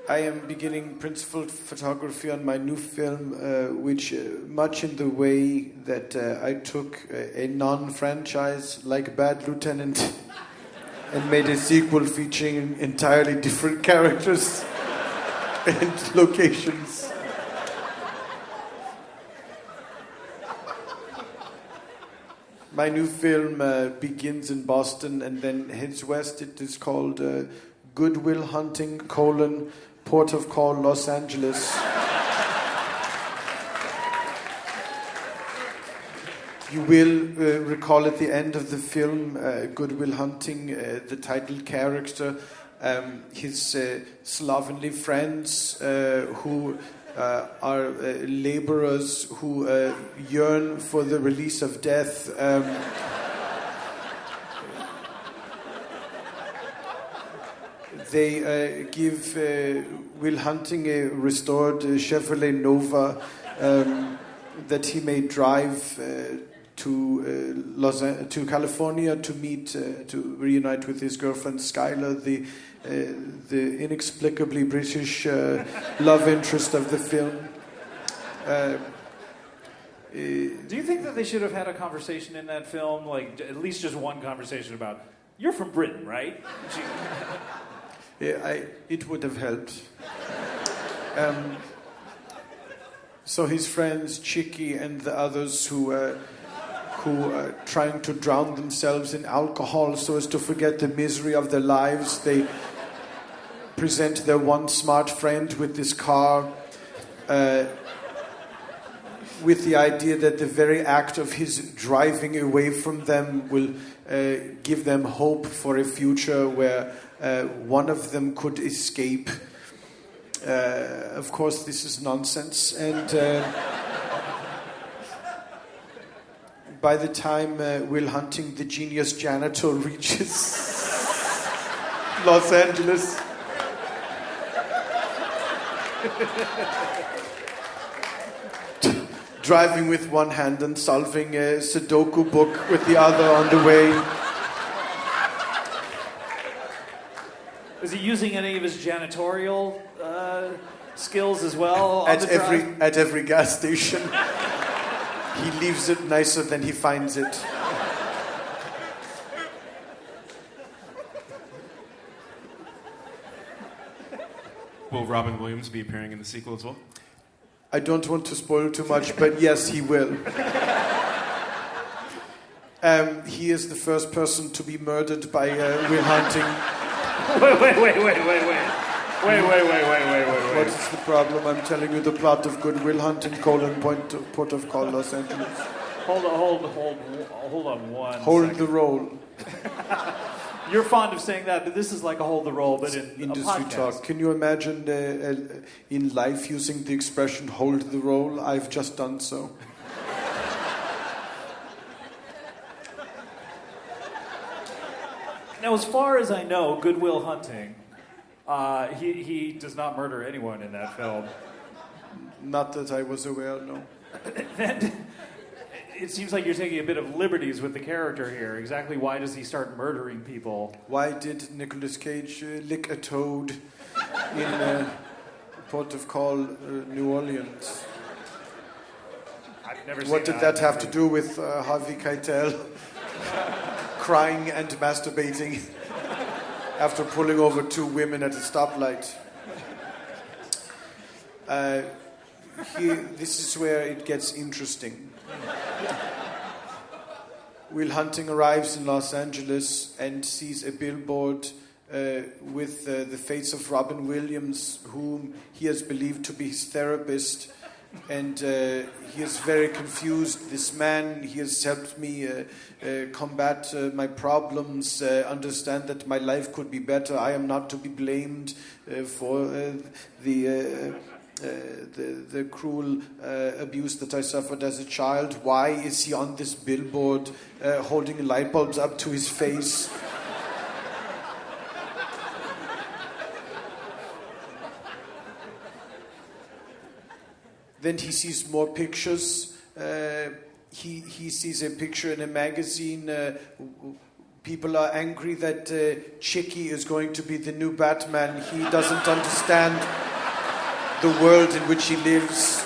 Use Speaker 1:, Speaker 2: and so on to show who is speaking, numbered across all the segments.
Speaker 1: I am beginning principal photography on my new film, which much in the way that I took a non-franchise like Bad Lieutenant and made a sequel featuring entirely different characters and locations. My new film begins in Boston and then heads west. It is called Good Will Hunting, Port of Call, Los Angeles. You will recall at the end of the film, Good Will Hunting, the title character, his slovenly friends who are laborers who yearn for the release of death. They give Will Hunting a restored Chevrolet Nova that he may drive to California to reunite with his girlfriend Skylar, the inexplicably British love interest of the film.
Speaker 2: Do you think that they should have had a conversation in that film, like at least just one conversation about, you're from Britain, right?
Speaker 1: Yeah, it would have helped. So his friends, Chicky and the others who are trying to drown themselves in alcohol so as to forget the misery of their lives, they present their one smart friend with this car with the idea that the very act of his driving away from them will give them hope for a future where one of them could escape. Of course, this is nonsense, and by the time Will Hunting, the genius janitor, reaches Los Angeles, driving with one hand and solving a Sudoku book with the other on the way.
Speaker 2: Is he using any of his janitorial skills as well?
Speaker 1: At every gas station. He leaves it nicer than he finds it.
Speaker 3: Will Robin Williams be appearing in the sequel as well?
Speaker 1: I don't want to spoil too much, but yes, he will. He is the first person to be murdered by Will Hunting.
Speaker 2: Wait.
Speaker 1: What is the problem? I'm telling you the plot of Good Will Hunting, Port of Call, Los Angeles.
Speaker 2: Hold on one
Speaker 1: Hold
Speaker 2: second.
Speaker 1: the roll.
Speaker 2: You're fond of saying that, but this is like a hold the roll, but in
Speaker 1: industry
Speaker 2: a podcast.
Speaker 1: talk. Can you imagine in life using the expression hold the roll? I've just done so.
Speaker 2: Now, as far as I know, Good Will Hunting, he does not murder anyone in that film.
Speaker 1: Not that I was aware, no.
Speaker 2: Then it seems like you're taking a bit of liberties with the character here. Exactly why does he start murdering people?
Speaker 1: Why did Nicolas Cage lick a toad in Port of Call, New Orleans?
Speaker 2: I've never seen
Speaker 1: What did that have to do with Harvey Keitel crying and masturbating after pulling over two women at a stoplight? This is where it gets interesting. Will Hunting arrives in Los Angeles and sees a billboard with the face of Robin Williams, whom he has believed to be his therapist. And he is very confused. This man, he has helped me combat my problems, understand that my life could be better. I am not to be blamed for the cruel abuse that I suffered as a child. Why is he on this billboard holding light bulbs up to his face? Then he sees more pictures. He sees a picture in a magazine People are angry that Chicky is going to be the new Batman. He doesn't understand the world in which he lives.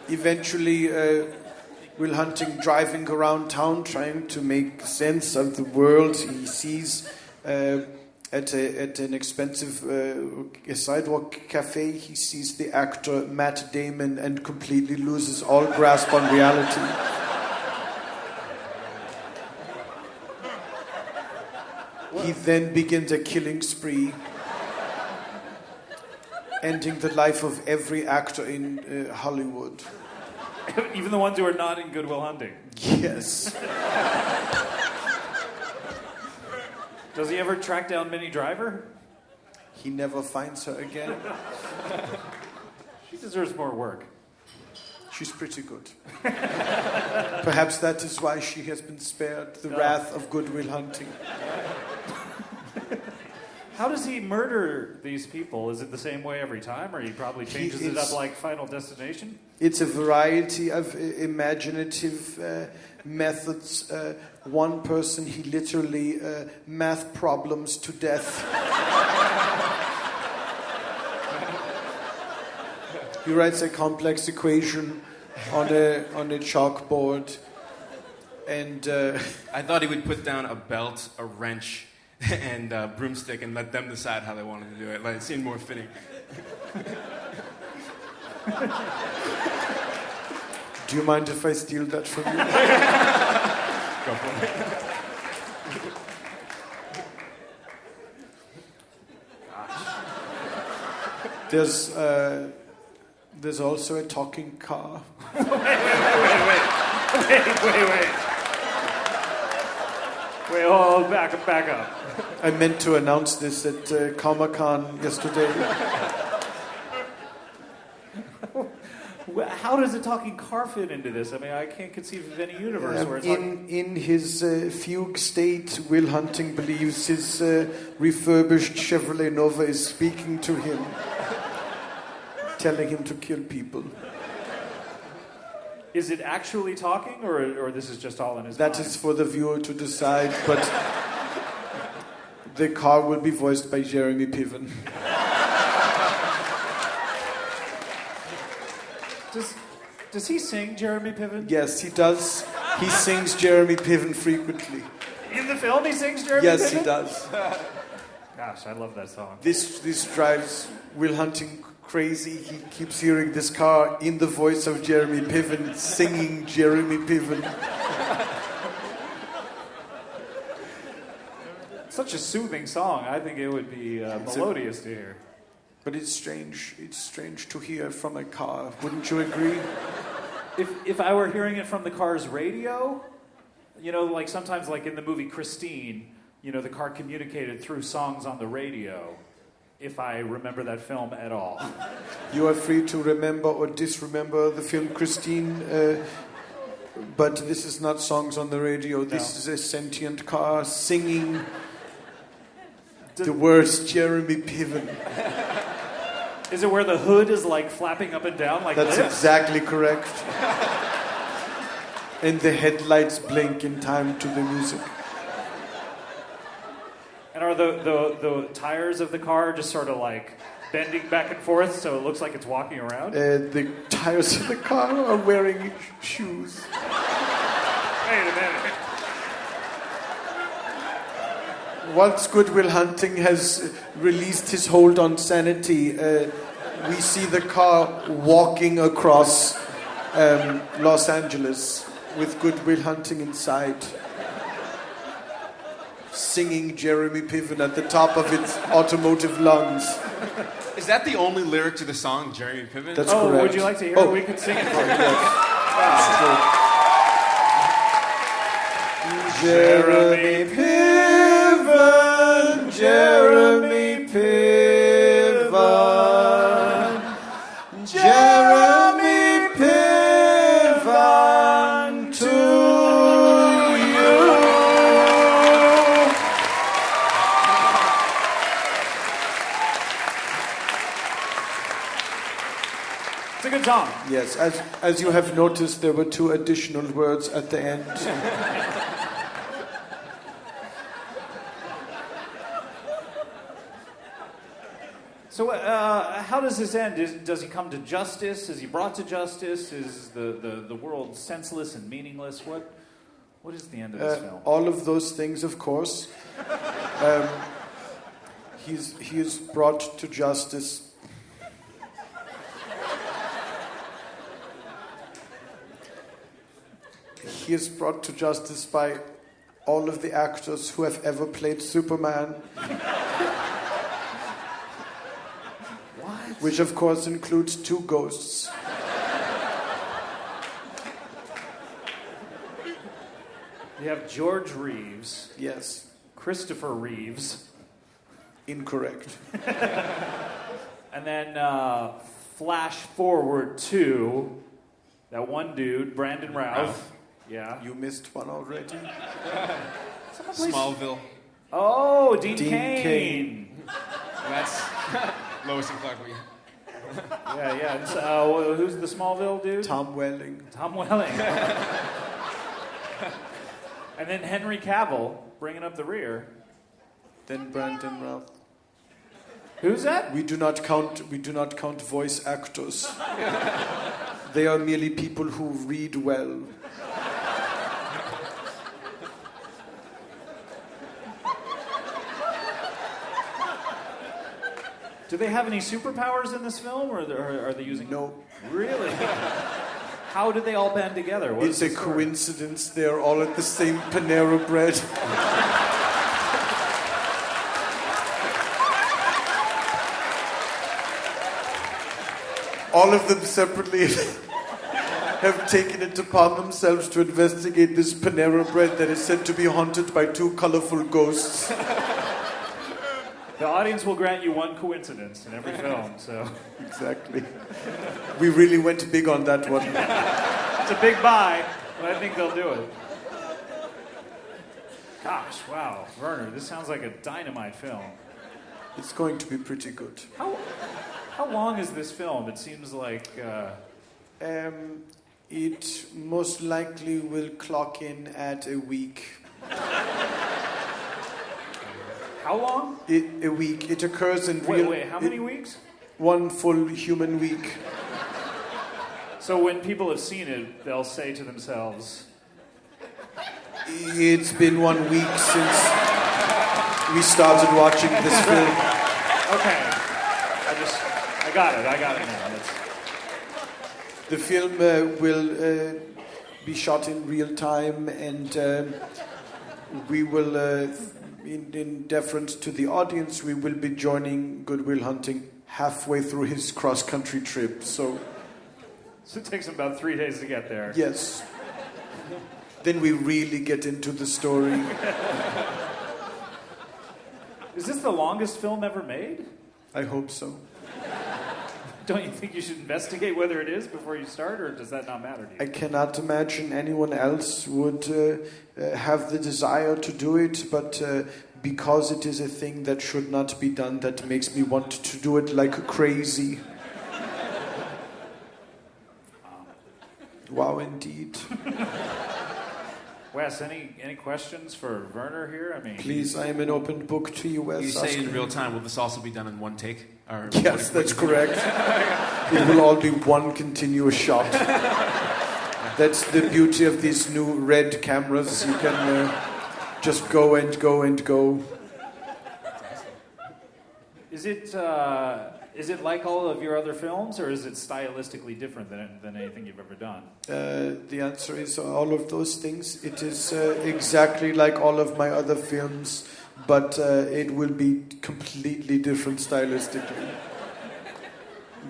Speaker 1: Eventually, Will Hunting driving around town trying to make sense of the world he sees at an expensive sidewalk cafe. He sees the actor Matt Damon and completely loses all grasp on reality. He then begins a killing spree, ending the life of every actor in Hollywood.
Speaker 2: Even the ones who are not in Good Will Hunting.
Speaker 1: Yes.
Speaker 2: Does he ever track down Minnie Driver?
Speaker 1: He never finds her again.
Speaker 2: She deserves more work.
Speaker 1: She's pretty good. Perhaps that is why she has been spared the wrath of Good Will Hunting.
Speaker 2: How does he murder these people? Is it the same way every time, or he probably changes it up like Final Destination?
Speaker 1: It's a variety of imaginative methods. One person, he literally math problems to death. He writes a complex equation on a chalkboard, and
Speaker 3: I thought he would put down a belt, a wrench, and a broomstick and let them decide how they wanted to do it. Like, it seemed more fitting.
Speaker 1: Do you mind if I steal that from you?
Speaker 3: Go for
Speaker 1: it. There's also a talking car.
Speaker 2: Wait. Wait, hold, back up.
Speaker 1: I meant to announce this at Comic-Con yesterday.
Speaker 2: How does a talking car fit into this? I mean, I can't conceive of any universe where it's
Speaker 1: in his fugue state, Will Hunting believes his refurbished Chevrolet Nova is speaking to him, telling him to kill people.
Speaker 2: Is it actually talking, or this is just all in his mind?
Speaker 1: That is for the viewer to decide, but the car will be voiced by Jeremy Piven.
Speaker 2: Does he sing Jeremy Piven?
Speaker 1: Yes, he does. He sings Jeremy Piven frequently.
Speaker 2: In the film he sings Jeremy Piven?
Speaker 1: Yes, he does.
Speaker 2: Gosh, I love that song.
Speaker 1: This drives Will Hunting crazy. He keeps hearing this car in the voice of Jeremy Piven, singing Jeremy Piven.
Speaker 2: Such a soothing song. I think it would be melodious to hear.
Speaker 1: But it's strange. It's strange to hear from a car. Wouldn't you agree?
Speaker 2: If I were hearing it from the car's radio, you know, like sometimes like in the movie Christine, you know, the car communicated through songs on the radio, if I remember that film at all.
Speaker 1: You are free to remember or disremember the film Christine, but this is not songs on the radio. This is a sentient car singing the words Jeremy Piven.
Speaker 2: Is it where the hood is like flapping up and down like
Speaker 1: That's
Speaker 2: this?
Speaker 1: exactly correct. And the headlights blink in time to the music.
Speaker 2: And are the tires of the car just sort of like bending back and forth so it looks like it's walking around?
Speaker 1: The tires of the car are wearing shoes.
Speaker 2: Wait a minute.
Speaker 1: Once Good Will Hunting has released his hold on sanity, we see the car walking across Los Angeles with Good Will Hunting inside, singing Jeremy Piven at the top of its automotive lungs.
Speaker 3: Is that the only lyric to the song, Jeremy Piven?
Speaker 1: That's correct.
Speaker 2: Would you like to hear it? We could sing it for you.
Speaker 1: Yes. Jeremy Piven, Jeremy Piven, Jeremy Piven to you.
Speaker 2: It's a good song.
Speaker 1: Yes, as you have noticed, there were 2 additional words at the end.
Speaker 2: So how does this end? Does he come to justice? Is he brought to justice? Is the world senseless and meaningless? What is the end of this film?
Speaker 1: All of those things, of course. He is brought to justice. He is brought to justice by all of the actors who have ever played Superman. Which of course includes 2 ghosts.
Speaker 2: You have George Reeves.
Speaker 1: Yes.
Speaker 2: Christopher Reeves.
Speaker 1: Incorrect.
Speaker 2: And then flash forward to that one dude, Brandon Routh. Yeah.
Speaker 1: You missed one already.
Speaker 3: Smallville.
Speaker 2: Oh, Dean
Speaker 1: Kane.
Speaker 2: Cain.
Speaker 3: That's Lois and Clark.
Speaker 2: Yeah. So, who's the Smallville dude?
Speaker 1: Tom Welling.
Speaker 2: Tom Welling. And then Henry Cavill bringing up the rear.
Speaker 1: Then Brandon Routh.
Speaker 2: Who's that?
Speaker 1: We do not count voice actors. They are merely people who read well.
Speaker 2: Do they have any superpowers in this film, or are they using...
Speaker 1: No.
Speaker 2: Really? How did they all band together? What
Speaker 1: It's a coincidence they're all at the same Panera Bread. All of them separately have taken it upon themselves to investigate this Panera Bread that is said to be haunted by 2 colorful ghosts.
Speaker 2: The audience will grant you one coincidence in every film, so...
Speaker 1: Exactly. We really went big on that one.
Speaker 2: It's a big buy, but I think they'll do it. Gosh, wow. Werner, this sounds like a dynamite film.
Speaker 1: It's going to be pretty good.
Speaker 2: How long is this film? It seems like...
Speaker 1: It most likely will clock in at a week.
Speaker 2: How long?
Speaker 1: A week. It occurs in real...
Speaker 2: Wait, how many weeks?
Speaker 1: 1 full human week.
Speaker 2: So when people have seen it, they'll say to themselves...
Speaker 1: It's been 1 week since we started watching this film.
Speaker 2: Okay. I got it now.
Speaker 1: The film will be shot in real time, and we will... In deference to the audience, we will be joining Good Will Hunting halfway through his cross-country trip. So
Speaker 2: it takes him about 3 days to get there.
Speaker 1: Yes. Then we really get into the story.
Speaker 2: Is this the longest film ever made?
Speaker 1: I hope so.
Speaker 2: Don't you think you should investigate whether it is before you start, or does that not matter to you?
Speaker 1: I cannot imagine anyone else would have the desire to do it, but because it is a thing that should not be done, that makes me want to do it like crazy. Wow, indeed.
Speaker 2: Wes, any questions for Werner here? I mean,
Speaker 1: Please, I am an open book to you, Wes.
Speaker 3: You say in real time, will this also be done in 1 take? Or
Speaker 1: Yes, that's correct. It will all be one continuous shot. That's the beauty of these new red cameras. You can just go and go and go.
Speaker 2: Is it like all of your other films, or is it stylistically different than anything you've ever done?
Speaker 1: The answer is all of those things. It is exactly like all of my other films, but it will be completely different stylistically.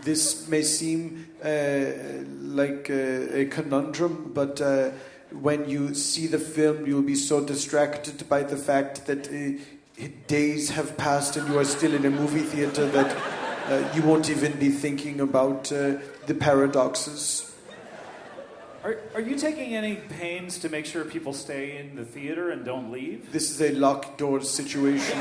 Speaker 1: This may seem like a conundrum, but when you see the film, you'll be so distracted by the fact that days have passed and you are still in a movie theater that you won't even be thinking about the paradoxes.
Speaker 2: Are you taking any pains to make sure people stay in the theater and don't leave?
Speaker 1: This is a locked doors situation.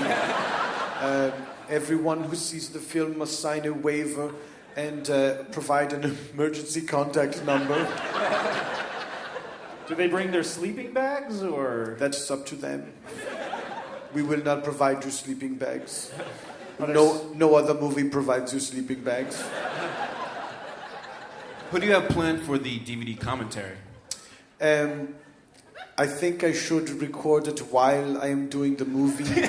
Speaker 1: Everyone who sees the film must sign a waiver and provide an emergency contact number.
Speaker 2: Do they bring their sleeping bags, or?
Speaker 1: That's up to them. We will not provide you sleeping bags. No other movie provides you sleeping bags.
Speaker 3: Who do you have planned for the DVD commentary?
Speaker 1: I think I should record it while I am doing the movie.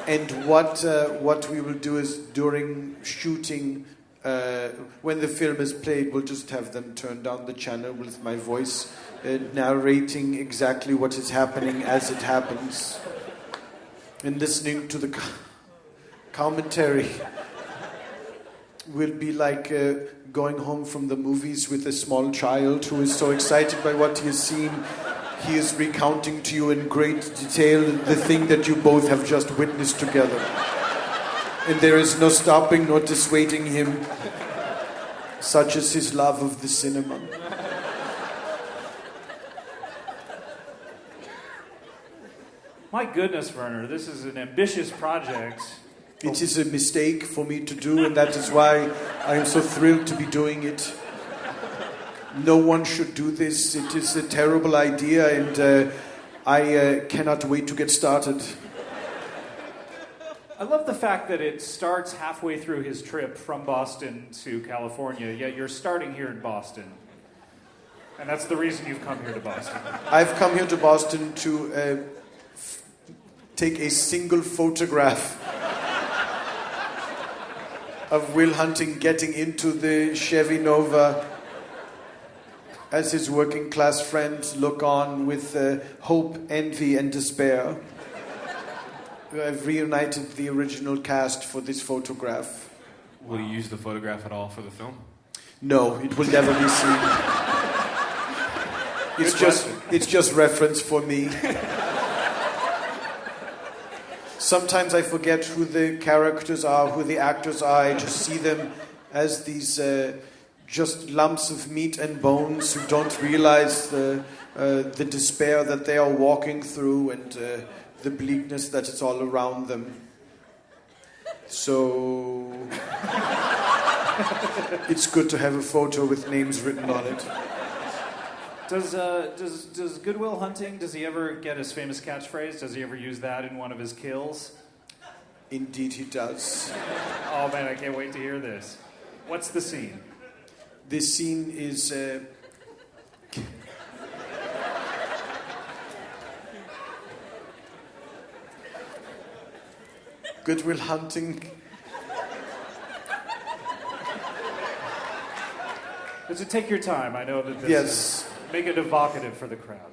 Speaker 1: And what we will do is during shooting, when the film is played, we'll just have them turn down the channel with my voice narrating exactly what is happening as it happens. And listening to the commentary will be like going home from the movies with a small child who is so excited by what he has seen. He is recounting to you in great detail the thing that you both have just witnessed together. And there is no stopping nor dissuading him. Such is his love of the cinema.
Speaker 2: My goodness, Werner, this is an ambitious project.
Speaker 1: It is a mistake for me to do, and that is why I am so thrilled to be doing it. No one should do this. It is a terrible idea, and I cannot wait to get started.
Speaker 2: I love the fact that it starts halfway through his trip from Boston to California, yet you're starting here in Boston. And that's the reason you've come here to Boston.
Speaker 1: I've come here to Boston to take a single photograph of Will Hunting getting into the Chevy Nova as his working class friends look on with hope, envy, and despair. I've reunited the original cast for this photograph.
Speaker 3: Will you use the photograph at all for the film?
Speaker 1: No, it will never be seen. It's just reference for me. Sometimes I forget who the characters are, who the actors are. I just see them as these just lumps of meat and bones who don't realize the despair that they are walking through and the bleakness that is all around them. So it's good to have a photo with names written on it.
Speaker 2: Does Good Will Hunting, does he ever get his famous catchphrase? Does he ever use that in one of his kills?
Speaker 1: Indeed he does.
Speaker 2: Oh man, I can't wait to hear this. What's the scene?
Speaker 1: This scene is... Good Will Hunting...
Speaker 2: Does it take your time? I know that this
Speaker 1: Yes.
Speaker 2: Make it evocative for the crowd.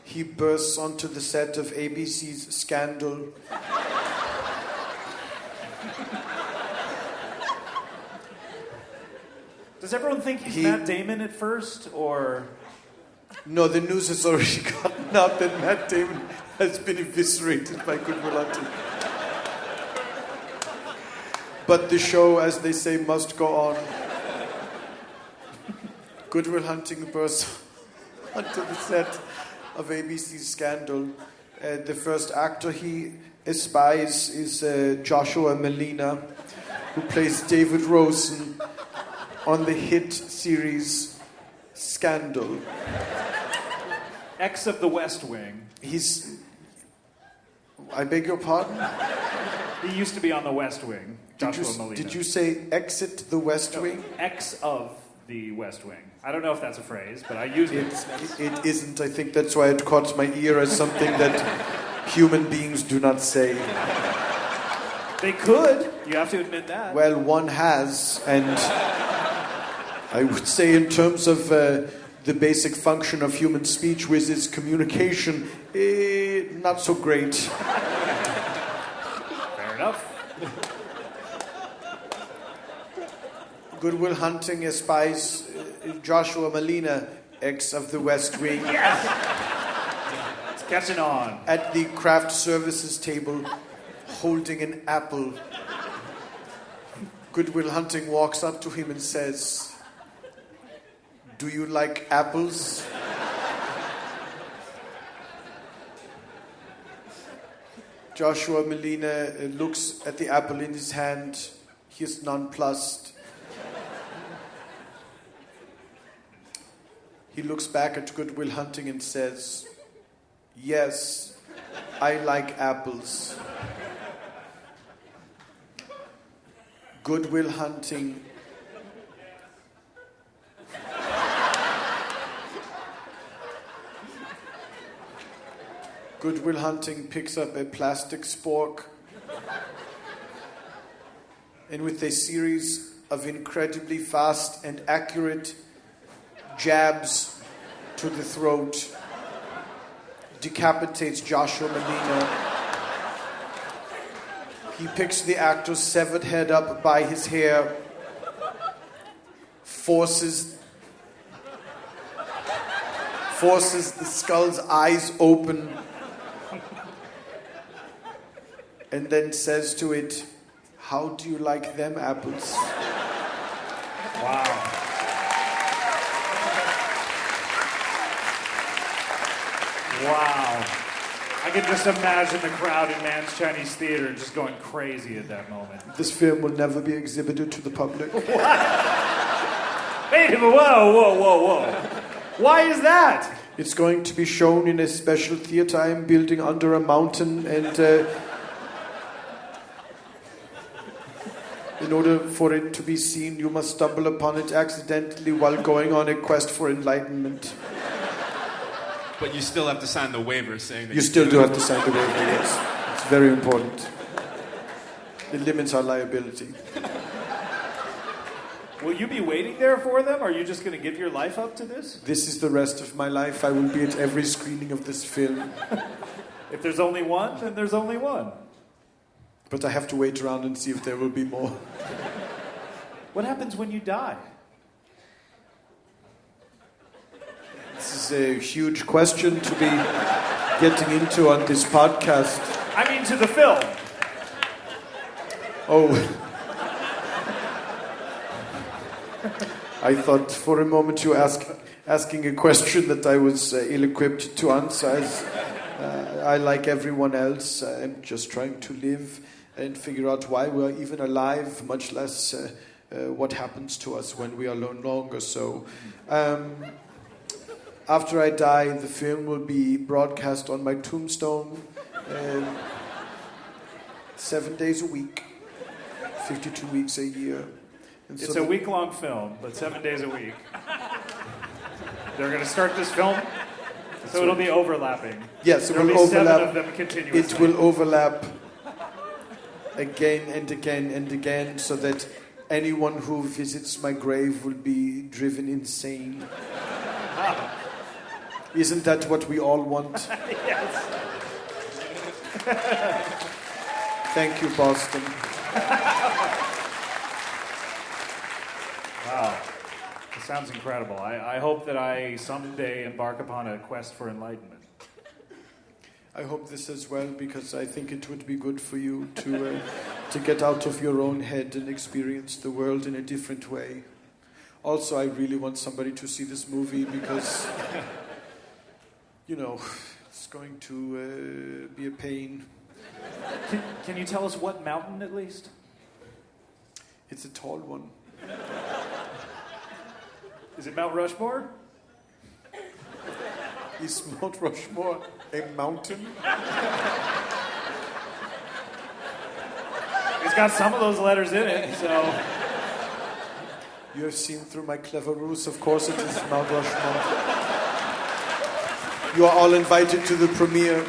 Speaker 1: He bursts onto the set of ABC's Scandal.
Speaker 2: Does everyone think he's Matt Damon at first, or...?
Speaker 1: No, the news has already gotten out that Matt Damon has been eviscerated by Good Will Hunting. But the show, as they say, must go on. Good Will Hunting bursts onto the set of ABC's Scandal. The first actor he espies is Joshua Malina, who plays David Rosen on the hit series Scandal.
Speaker 2: Ex of the West Wing.
Speaker 1: I beg your pardon?
Speaker 2: He used to be on the West Wing, Joshua Malina.
Speaker 1: Did you say exit the West Wing?
Speaker 2: Ex of the West Wing. I don't know if that's a phrase, but I use it.
Speaker 1: It isn't. I think that's why it caught my ear as something that human beings do not say.
Speaker 2: They could. You have to admit that.
Speaker 1: Well, one has, and I would say in terms of the basic function of human speech, which is communication, not so great.
Speaker 2: Fair enough.
Speaker 1: Good Will Hunting espies Joshua Malina, ex of the West Wing.
Speaker 2: Yes! It's catching on.
Speaker 1: At the craft services table, holding an apple. Good Will Hunting walks up to him and says, "Do you like apples?" Joshua Malina looks at the apple in his hand. He is nonplussed. He looks back at Good Will Hunting and says, "Yes, I like apples." Good Will Hunting Good Will Hunting picks up a plastic spork and with a series of incredibly fast and accurate jabs to the throat decapitates Joshua Malina. He picks the actor's severed head up by his hair, forces the skull's eyes open, and then says to it, "How do you like them apples?"
Speaker 2: Wow. Wow. I can just imagine the crowd in Mann's Chinese Theater just going crazy at that moment.
Speaker 1: This film will never be exhibited to the public.
Speaker 2: Wait a minute, whoa. Why is that?
Speaker 1: It's going to be shown in a special theater I'm building under a mountain, and in order for it to be seen, you must stumble upon it accidentally while going on a quest for enlightenment.
Speaker 3: But you still have to sign the waiver saying that
Speaker 1: You still do have to sign the waiver, yes. It's very important. It limits our liability.
Speaker 2: Will you be waiting there for them? Are you just going to give your life up to this?
Speaker 1: This is the rest of my life. I will be at every screening of this film.
Speaker 2: If there's only one, then there's only one.
Speaker 1: But I have to wait around and see if there will be more.
Speaker 2: What happens when you die?
Speaker 1: This is a huge question to be getting into on this podcast.
Speaker 2: I mean, to the film.
Speaker 1: Oh. I thought for a moment you were asking a question that I was ill-equipped to answer. As I, like everyone else, am just trying to live and figure out why we are even alive, much less what happens to us when we are no longer so. After I die, the film will be broadcast on my tombstone 7 days a week, 52 weeks a year. And
Speaker 2: It's a week-long film, but 7 days a week. They're going to start this film, so it'll be overlapping.
Speaker 1: Yes, it
Speaker 2: There'll
Speaker 1: will
Speaker 2: be
Speaker 1: overlap.
Speaker 2: 7 of them continuously.
Speaker 1: It will overlap again and again and again, so that anyone who visits my grave will be driven insane. Isn't that what we all want?
Speaker 2: Yes.
Speaker 1: Thank you, Boston.
Speaker 2: Wow. It sounds incredible. I hope that I someday embark upon a quest for enlightenment.
Speaker 1: I hope this as well, because I think it would be good for you to get out of your own head and experience the world in a different way. Also, I really want somebody to see this movie because, you know, it's going to be a pain.
Speaker 2: Can you tell us what mountain, at least?
Speaker 1: It's a tall one.
Speaker 2: Is it Mount Rushmore?
Speaker 1: Is Mount Rushmore a mountain?
Speaker 2: It's got some of those letters in it, so...
Speaker 1: You have seen through my clever ruse, of course it is Mount Rushmore. You are all invited to the premiere.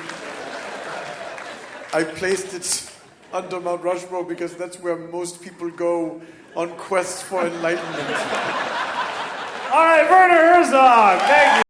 Speaker 1: I placed it under Mount Rushmore because that's where most people go on quests for enlightenment.
Speaker 2: All right, Werner Herzog, thank you.